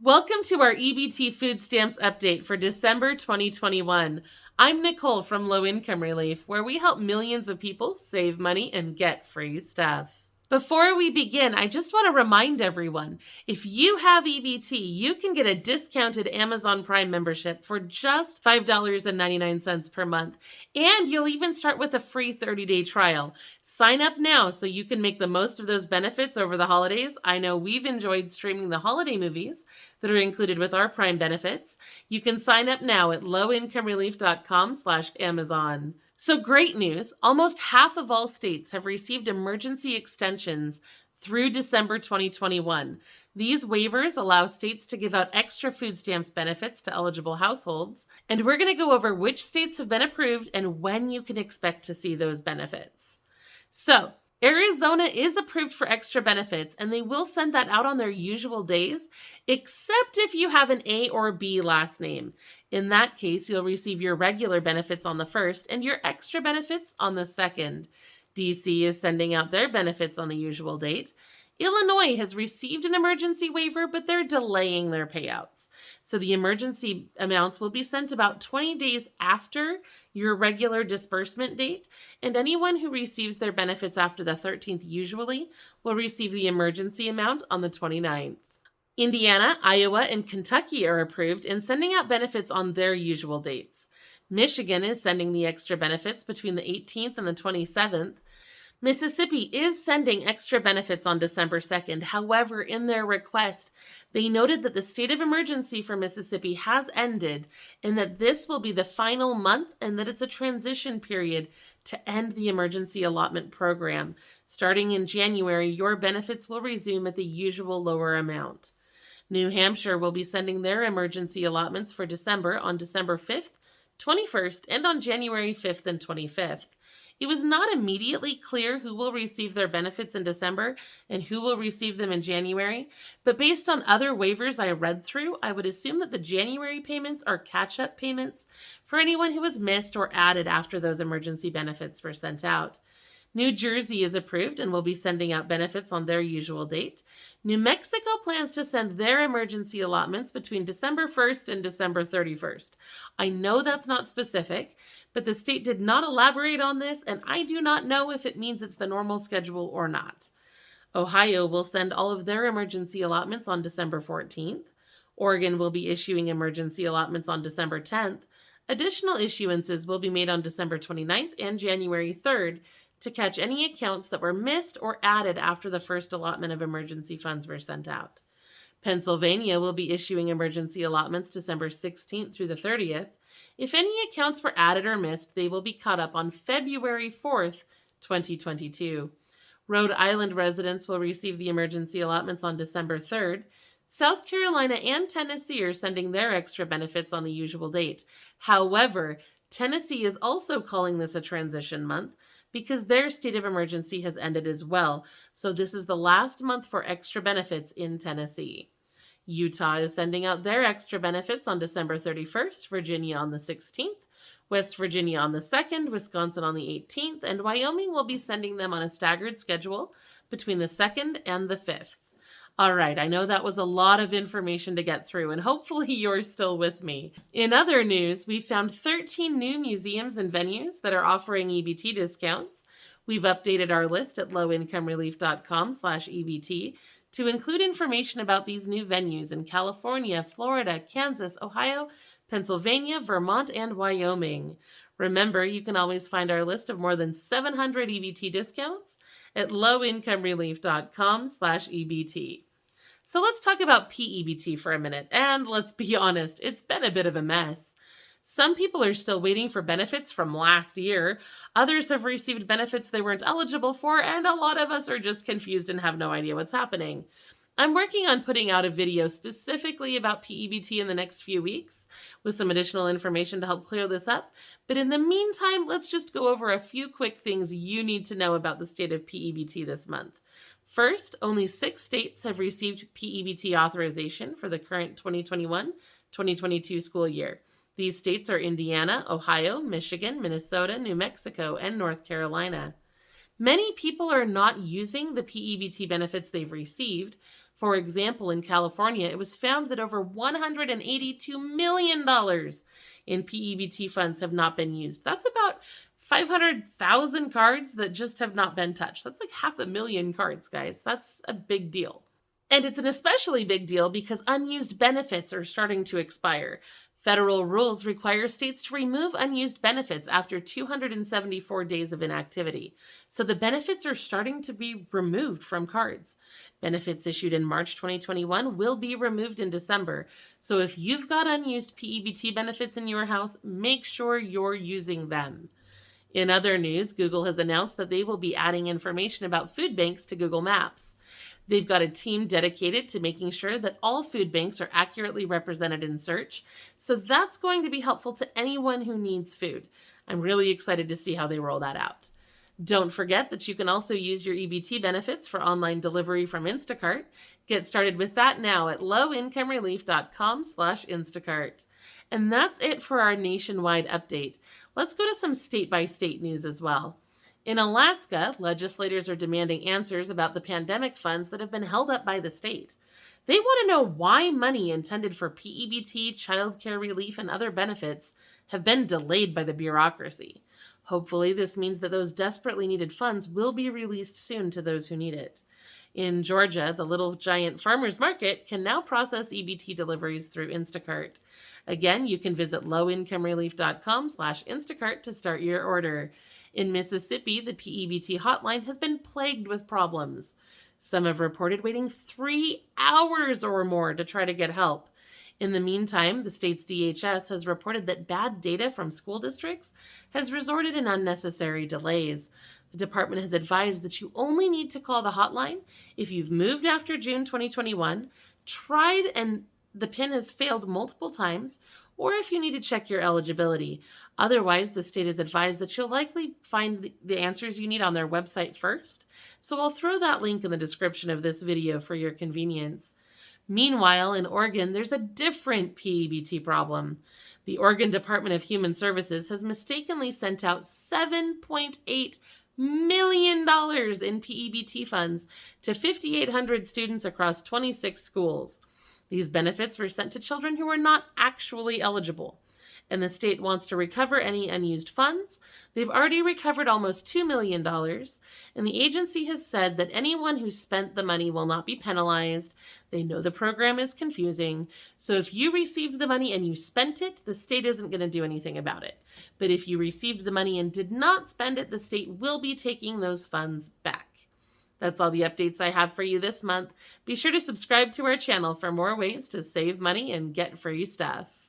Welcome to our EBT food stamps update for December 2021. I'm Nicole from Low Income Relief, where we help millions of people save money and get free stuff. Before we begin, I just want to remind everyone, if you have EBT, you can get a discounted Amazon Prime membership for just $5.99 per month, and you'll even start with a free 30-day trial. Sign up now so you can make the most of those benefits over the holidays. I know we've enjoyed streaming the holiday movies that are included with our Prime benefits. You can sign up now at lowincomerelief.com/Amazon. So great news, almost half of all states have received emergency extensions through December 2021. These waivers allow states to give out extra food stamps benefits to eligible households, and we're going to go over which states have been approved and when you can expect to see those benefits. So, Arizona is approved for extra benefits, and they will send that out on their usual days, except if you have an A or B last name. In that case, you'll receive your regular benefits on the 1st and your extra benefits on the 2nd. DC is sending out their benefits on the usual date. Illinois has received an emergency waiver, but they're delaying their payouts. So the emergency amounts will be sent about 20 days after your regular disbursement date, and anyone who receives their benefits after the 13th usually will receive the emergency amount on the 29th. Indiana, Iowa, and Kentucky are approved and sending out benefits on their usual dates. Michigan is sending the extra benefits between the 18th and the 27th. Mississippi is sending extra benefits on December 2nd. However, in their request, they noted that the state of emergency for Mississippi has ended and that this will be the final month and that it's a transition period to end the emergency allotment program. Starting in January, your benefits will resume at the usual lower amount. New Hampshire will be sending their emergency allotments for December on December 5th, 21st, and on January 5th and 25th. It was not immediately clear who will receive their benefits in December and who will receive them in January, but based on other waivers I read through, I would assume that the January payments are catch-up payments for anyone who was missed or added after those emergency benefits were sent out. New Jersey is approved and will be sending out benefits on their usual date. New Mexico plans to send their emergency allotments between December 1st and December 31st. I know that's not specific, but the state did not elaborate on this, and I do not know if it means it's the normal schedule or not. Ohio will send all of their emergency allotments on December 14th. Oregon will be issuing emergency allotments on December 10th. Additional issuances will be made on December 29th and January 3rd, to catch any accounts that were missed or added after the first allotment of emergency funds were sent out. Pennsylvania will be issuing emergency allotments December 16th through the 30th. If any accounts were added or missed, they will be caught up on February 4th, 2022. Rhode Island residents will receive the emergency allotments on December 3rd. South Carolina and Tennessee are sending their extra benefits on the usual date. However, Tennessee is also calling this a transition month because their state of emergency has ended as well. So this is the last month for extra benefits in Tennessee. Utah is sending out their extra benefits on December 31st, Virginia on the 16th, West Virginia on the 2nd, Wisconsin on the 18th, and Wyoming will be sending them on a staggered schedule between the 2nd and the 5th. All right, I know that was a lot of information to get through, and hopefully you're still with me. In other news, we found 13 new museums and venues that are offering EBT discounts. We've updated our list at lowincomerelief.com/EBT to include information about these new venues in California, Florida, Kansas, Ohio, Pennsylvania, Vermont, and Wyoming. Remember, you can always find our list of more than 700 EBT discounts at lowincomerelief.com/EBT. So let's talk about P-EBT for a minute, and let's be honest, it's been a bit of a mess. Some people are still waiting for benefits from last year, others have received benefits they weren't eligible for, and a lot of us are just confused and have no idea what's happening. I'm working on putting out a video specifically about P-EBT in the next few weeks with some additional information to help clear this up. But in the meantime, let's just go over a few quick things you need to know about the state of P-EBT this month. First, only 6 states have received P-EBT authorization for the current 2021-2022 school year. These states are Indiana, Ohio, Michigan, Minnesota, New Mexico, and North Carolina. Many people are not using the P-EBT benefits they've received. For example, in California, it was found that over $182 million in P-EBT funds have not been used. That's about 500,000 cards that just have not been touched. That's like 500,000 cards, guys. That's a big deal. And it's an especially big deal because unused benefits are starting to expire. Federal rules require states to remove unused benefits after 274 days of inactivity. So the benefits are starting to be removed from cards. Benefits issued in March 2021 will be removed in December. So if you've got unused P-EBT benefits in your house, make sure you're using them. In other news, Google has announced that they will be adding information about food banks to Google Maps. They've got a team dedicated to making sure that all food banks are accurately represented in search, so that's going to be helpful to anyone who needs food. I'm really excited to see how they roll that out. Don't forget that you can also use your EBT benefits for online delivery from Instacart. Get started with that now at lowincomerelief.com/Instacart. And that's it for our nationwide update. Let's go to some state-by-state news as well. In Alaska, legislators are demanding answers about the pandemic funds that have been held up by the state. They want to know why money intended for P-EBT, childcare relief, and other benefits have been delayed by the bureaucracy. Hopefully, this means that those desperately needed funds will be released soon to those who need it. In Georgia, the Little Giant Farmers Market can now process EBT deliveries through Instacart. Again, you can visit lowincomerelief.com/Instacart to start your order. In Mississippi, the P-EBT hotline has been plagued with problems. Some have reported waiting 3 hours or more to try to get help. In the meantime, the state's DHS has reported that bad data from school districts has resulted in unnecessary delays. The department has advised that you only need to call the hotline if you've moved after June 2021, tried and the PIN has failed multiple times, or if you need to check your eligibility. Otherwise, the state has advised that you'll likely find the answers you need on their website first. So I'll throw that link in the description of this video for your convenience. Meanwhile, in Oregon, there's a different P-EBT problem. The Oregon Department of Human Services has mistakenly sent out $7.8 million in P-EBT funds to 5,800 students across 26 schools. These benefits were sent to children who were not actually eligible, and the state wants to recover any unused funds. They've already recovered almost $2 million, and the agency has said that anyone who spent the money will not be penalized. They know the program is confusing, so if you received the money and you spent it, the state isn't going to do anything about it. But if you received the money and did not spend it, the state will be taking those funds back. That's all the updates I have for you this month. Be sure to subscribe to our channel for more ways to save money and get free stuff.